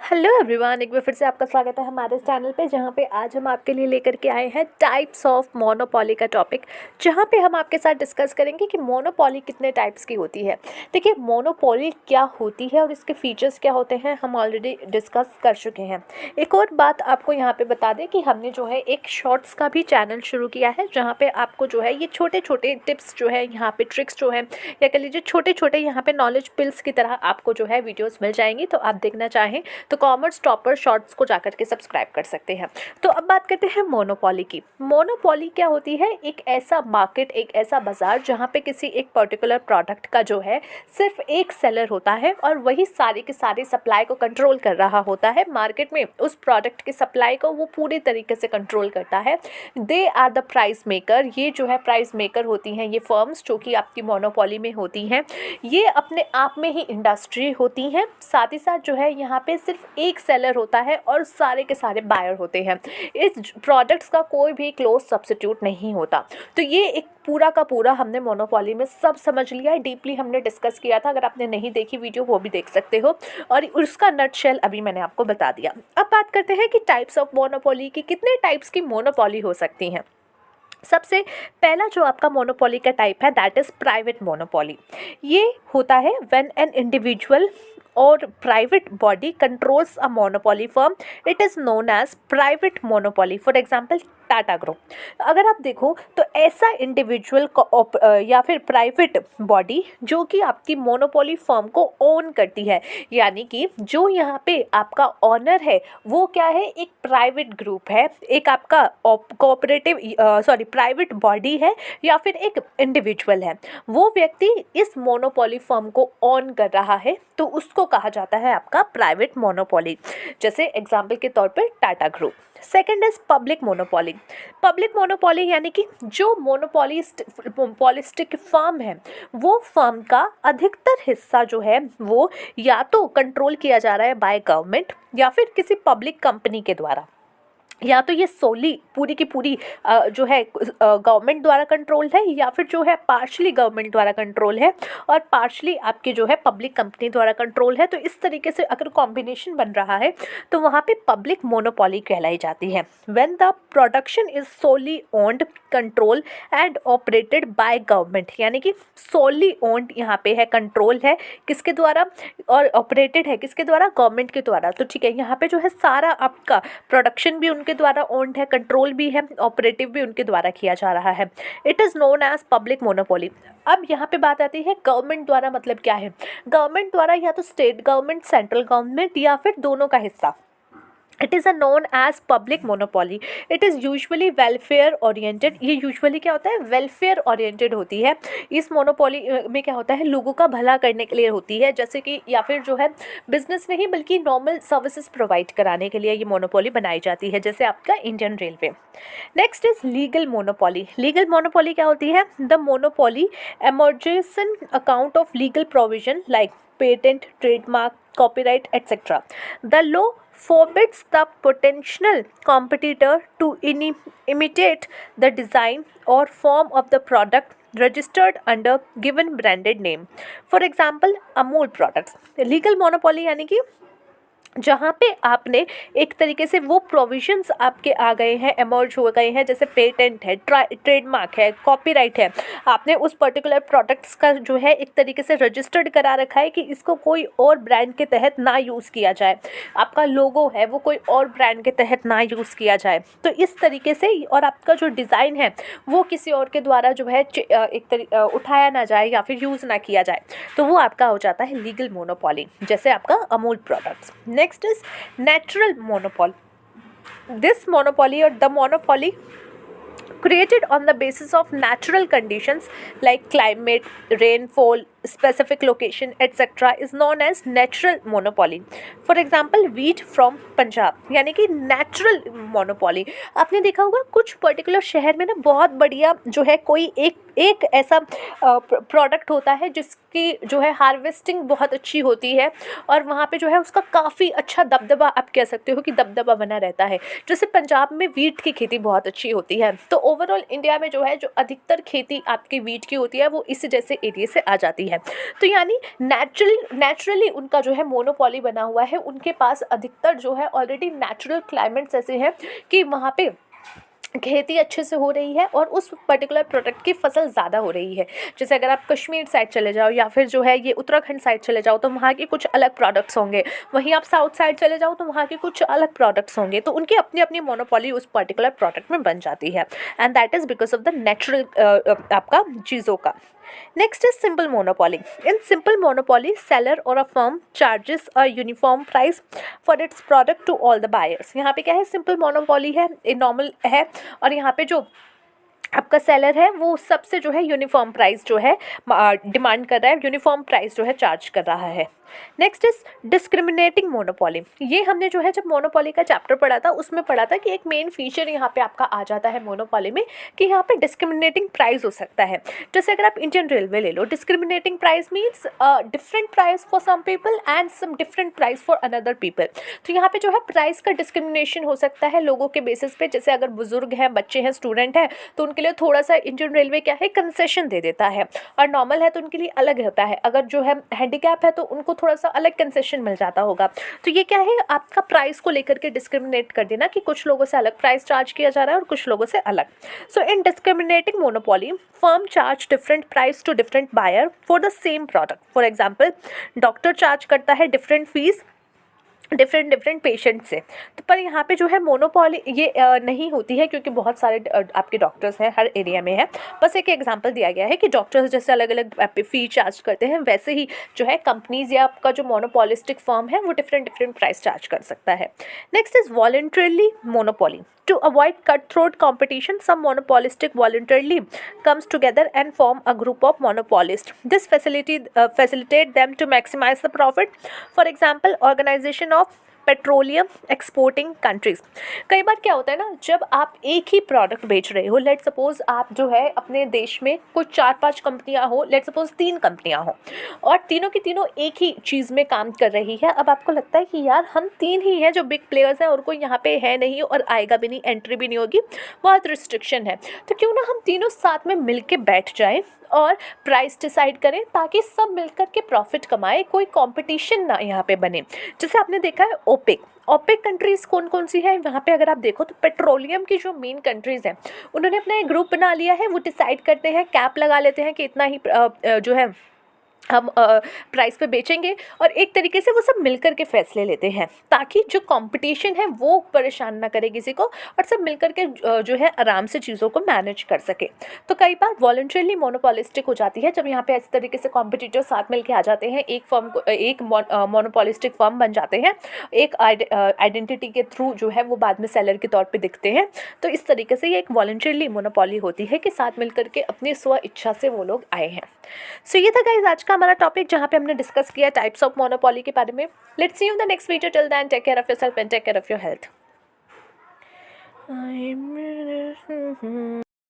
Hello everyone, एक बार फिर से आपका स्वागत है हमारे चैनल पे, जहाँ पे आज हम आपके लिए लेकर के आए हैं टाइप्स ऑफ मोनोपोली का टॉपिक। जहाँ पे हम आपके साथ डिस्कस करेंगे कि मोनोपोली कितने टाइप्स की होती है। देखिए, मोनोपोली क्या होती है और इसके फीचर्स क्या होते हैं हम ऑलरेडी डिस्कस कर चुके हैं। एक और बात आपको यहाँ पे बता दें कि हमने जो है एक शॉर्ट्स का भी चैनल शुरू किया है, जहाँ पे आपको जो है ये छोटे छोटे टिप्स जो है, यहाँ पे ट्रिक्स जो है, या कह लीजिए छोटे छोटे यहाँ पे नॉलेज पिल्स की तरह आपको जो है वीडियोज़ मिल जाएंगी। तो आप देखना चाहें तो कॉमर्स टॉपर शॉर्ट्स को जाकर के सब्सक्राइब कर सकते हैं। तो अब बात करते हैं मोनोपोली की। मोनोपोली क्या होती है? एक ऐसा मार्केट, एक ऐसा बाजार जहां पे किसी एक पर्टिकुलर प्रोडक्ट का जो है सिर्फ एक सेलर होता है और वही सारे के सारे सप्लाई को कंट्रोल कर रहा होता है। मार्केट में उस प्रोडक्ट की सप्लाई को वो पूरे तरीके से कंट्रोल करता है। They are the price maker. ये जो है प्राइस मेकर होती हैं ये फर्म्स, जो कि आपकी मोनोपोली में होती हैं। ये अपने आप में ही इंडस्ट्री होती हैं। साथ ही साथ जो है यहाँ पे सिर्फ एक सेलर होता है और सारे के सारे बायर होते हैं। इस प्रोडक्ट्स का कोई भी क्लोज सब्स्टिट्यूट नहीं होता। तो ये एक पूरा का पूरा हमने मोनोपोली में सब समझ लिया है। डीपली हमने डिस्कस किया था। अगर आपने नहीं देखी वीडियो वो भी देख सकते हो, और उसका नटशेल अभी मैंने आपको बता दिया। अब बात करते हैं कि टाइप्स ऑफ मोनोपोली की, कितने टाइप्स की मोनोपोली हो सकती हैं। सबसे पहला जो आपका मोनोपोली का टाइप है दैट इज़ प्राइवेट मोनोपोली। ये होता है व्हेन एन इंडिविजुअल और private body controls a monopoly firm, it is known as private monopoly. For example Tata group. अगर आप देखो तो ऐसा इंडिविजुअल या फिर प्राइवेट बॉडी जो कि आपकी मोनोपोली फर्म को ओन करती है, यानी कि जो यहाँ पे आपका ऑनर है वो क्या है, एक प्राइवेट ग्रुप है, एक आपका कोऑपरेटिव प्राइवेट बॉडी है, या फिर एक इंडिविजुअल है। वो व्यक्ति इस मोनोपोली फर्म को ओन कर रहा है, तो उसको कहा जाता है आपका प्राइवेट मोनोपोली। जैसे एग्जाम्पल के तौर पर Tata group. Second is public monopoly. Public monopoly यानी कि जो मोनोपोलिस्टिक फर्म है, वो फर्म का अधिकतर हिस्सा जो है वो या तो कंट्रोल किया जा रहा है बाय गवर्नमेंट या फिर किसी पब्लिक कंपनी के द्वारा, या तो ये सोली पूरी की पूरी जो है गवर्नमेंट द्वारा कंट्रोल है, या फिर जो है पार्शली गवर्नमेंट द्वारा कंट्रोल है और पार्शली आपके जो है पब्लिक कंपनी द्वारा कंट्रोल है। तो इस तरीके से अगर कॉम्बिनेशन बन रहा है तो वहाँ पे पब्लिक मोनोपोली कहलाई जाती है। When the production is solely owned, control and operated by government, यानी कि सोली ओन्ड यहाँ पे है, कंट्रोल है किसके द्वारा और ऑपरेटेड है किसके द्वारा, गवर्नमेंट के द्वारा। तो ठीक है, यहाँ पे जो है सारा आपका प्रोडक्शन भी उनके द्वारा ओन्ड है, कंट्रोल भी है, ऑपरेटिव भी उनके द्वारा किया जा रहा है। It is known as public monopoly. अब यहाँ पे बात आती है गवर्नमेंट द्वारा मतलब क्या है। गवर्नमेंट द्वारा या तो स्टेट गवर्नमेंट, सेंट्रल गवर्नमेंट, या फिर दोनों का हिस्सा। It is a known as public monopoly. It is usually welfare oriented. ये यूजुअली क्या होता है, वेलफेयर ओरिएंटेड होती है। इस मोनोपोली में क्या होता है, लोगों का भला करने के लिए होती है, जैसे कि या फिर जो है बिजनेस नहीं बल्कि नॉर्मल सर्विसेज प्रोवाइड कराने के लिए ये मोनोपोली बनाई जाती है, जैसे आपका Indian railway. Next is legal monopoly. Legal monopoly क्या होती है, the monopoly emerges an account of legal provision like patent, trademark, copyright, etc. The law forbids the potential competitor to imitate the design or form of the product registered under given branded name. For example, Amul products. Legal monopoly यानी कि जहाँ पे आपने एक तरीके से वो provisions आपके आ गए हैं, एमर्ज हो गए हैं, जैसे पेटेंट है, ट्रेडमार्क है, कॉपीराइट है, आपने उस पर्टिकुलर प्रोडक्ट्स का जो है एक तरीके से रजिस्टर्ड करा रखा है कि इसको कोई और ब्रांड के तहत ना यूज़ किया जाए, आपका लोगो है वो कोई और ब्रांड के तहत ना यूज़ किया जाए। तो इस तरीके से, और आपका जो डिज़ाइन है वो किसी और के द्वारा जो है उठाया ना जाए या फिर यूज़ ना किया जाए, तो वो आपका हो जाता है लीगल मोनोपोली, जैसे आपका Amul products. Next is natural monopoly. This monopoly or the monopoly created on the basis of natural conditions like climate, rainfall, specific location, etc. is known as natural monopoly. For example, wheat from Punjab, यानी कि natural monopoly. आपने देखा होगा कुछ particular शहर में ना बहुत बढ़िया जो है कोई एक ऐसा प्रोडक्ट होता है जिसकी जो है हार्वेस्टिंग बहुत अच्छी होती है, और वहाँ पे जो है उसका काफ़ी अच्छा दबदबा, आप कह सकते हो कि दबदबा बना रहता है। जैसे पंजाब में वीट की खेती बहुत अच्छी होती है, तो ओवरऑल इंडिया में जो है जो अधिकतर खेती आपकी वीट की होती है वो इस जैसे एरिया से आ जाती है। है। तो यानी नेचुरली उनका जो है मोनोपोली बना हुआ है, उनके पास अधिकतर जो है ऑलरेडी नेचुरल क्लाइमेट्स ऐसे हैं कि वहाँ पे खेती अच्छे से हो रही है और उस पर्टिकुलर प्रोडक्ट की फसल ज़्यादा हो रही है। जैसे अगर आप कश्मीर साइड चले जाओ या फिर जो है ये उत्तराखंड साइड चले जाओ तो वहाँ के कुछ अलग प्रोडक्ट्स होंगे, वहीं आप साउथ साइड चले जाओ तो वहाँ के कुछ अलग प्रोडक्ट्स होंगे, तो उनकी अपनी अपनी मोनोपोली उस पर्टिकुलर प्रोडक्ट में बन जाती है, and that is because of the natural आपका चीज़ों का। Next is simple monopoly. In simple monopoly, seller or a firm charges a uniform price for its product to all the buyers. यहाँ पे क्या है, simple monopoly है, normal है, और यहाँ पे जो आपका सेलर है वो सबसे जो है यूनिफॉर्म प्राइस जो है डिमांड कर रहा है, यूनिफॉर्म प्राइस जो है चार्ज कर रहा है। Next is discriminating monopoly. ये हमने जो है जब मोनोपोली का चैप्टर पढ़ा था उसमें पढ़ा था कि एक मेन फीचर यहाँ पे आपका आ जाता है मोनोपोली में कि यहाँ पे डिस्क्रिमिनेटिंग प्राइस हो सकता है। जैसे अगर आप इंडियन रेलवे ले लो, discriminating price means different price for some people and some different price for another people. तो यहाँ पे जो है प्राइस का डिस्क्रिमिनेशन हो सकता है लोगों के बेसिस पे। जैसे अगर बुजुर्ग हैं, बच्चे हैं, स्टूडेंट हैं, तो उनके लिए थोड़ा सा इंडियन रेलवे क्या है, कंसेशन दे देता है, और नॉर्मल है तो उनके लिए अलग रहता है। अगर जो है हैंडीकैप है तो उनको थोड़ा सा अलग कंसेशन मिल जाता होगा। तो ये क्या है, आपका प्राइस को लेकर के डिस्क्रिमिनेट कर देना कि कुछ लोगों से अलग प्राइस चार्ज किया जा रहा है और कुछ लोगों से अलग। So in discriminating monopoly, firm charge different price to different buyer for the same product. For example, doctor charge करता है डिफरेंट फीस डिफरेंट पेशेंट से। तो पर यहाँ पे जो है मोनोपोली ये नहीं होती है, क्योंकि बहुत सारे आपके डॉक्टर्स हैं, हर एरिया में है। बस एक एग्जांपल दिया गया है कि डॉक्टर्स जैसे अलग अलग फ़ी चार्ज करते हैं, वैसे ही जो है कंपनीज़ या आपका जो मोनोपोलिस्टिक फर्म है वो डिफरेंट प्राइस चार्ज कर सकता है। Next is voluntarily monopoly. To avoid cutthroat competition, some monopolistic voluntarily comes together and form a group of monopolists. This facilitate them to maximize the profit. For example, organization of petroleum exporting countries. कई बार क्या होता है ना, जब आप एक ही product बेच रहे हो, लेट सपोज आप जो है अपने देश में कुछ 4-5 कंपनियां हो, लेट सपोज 3 कंपनियां हो, और तीनों की तीनों एक ही चीज़ में काम कर रही है। अब आपको लगता है कि यार हम 3 ही हैं जो बिग प्लेयर्स हैं और कोई यहाँ पे है नहीं और आएगा भी नहीं, एंट्री भी नहीं होगी, बहुत रिस्ट्रिक्शन है, तो क्यों ना हम तीनों साथ में मिल के बैठ जाएँ और प्राइस डिसाइड करें ताकि सब मिलकर के प्रॉफिट कमाए, कोई कंपटीशन ना यहाँ पे बने। जैसे आपने देखा है ओपेक कंट्रीज़ कौन कौन सी है, वहाँ पे अगर आप देखो तो पेट्रोलियम की जो मेन कंट्रीज़ हैं उन्होंने अपना एक ग्रुप बना लिया है, वो डिसाइड करते हैं, कैप लगा लेते हैं कि इतना ही जो है हम प्राइस पे बेचेंगे, और एक तरीके से वो सब मिलकर के फैसले लेते हैं ताकि जो कंपटीशन है वो परेशान ना करे किसी को, और सब मिलकर के जो है आराम से चीज़ों को मैनेज कर सके। तो कई बार वॉलंटरली मोनोपोलिस्टिक हो जाती है जब यहाँ पे इस तरीके से कॉम्पिटिटर साथ मिल के आ जाते हैं, एक फर्म को एक मोनोपोलिस्टिक फर्म बन जाते हैं, एक आइडेंटिटी के थ्रू जो है वो बाद में सेलर के तौर पर दिखते हैं। तो इस तरीके से ये एक वॉलंटरली मोनोपोली होती है कि साथ मिलकर के अपनी स्व इच्छा से वो लोग आए हैं। सो ये था गाइस आज का हमारा टॉपिक, जहाँ पे हमने डिस्कस किया टाइप्स ऑफ मोनोपोली के बारे में। Let's see you in the next video, till then take care of yourself and take care of your health.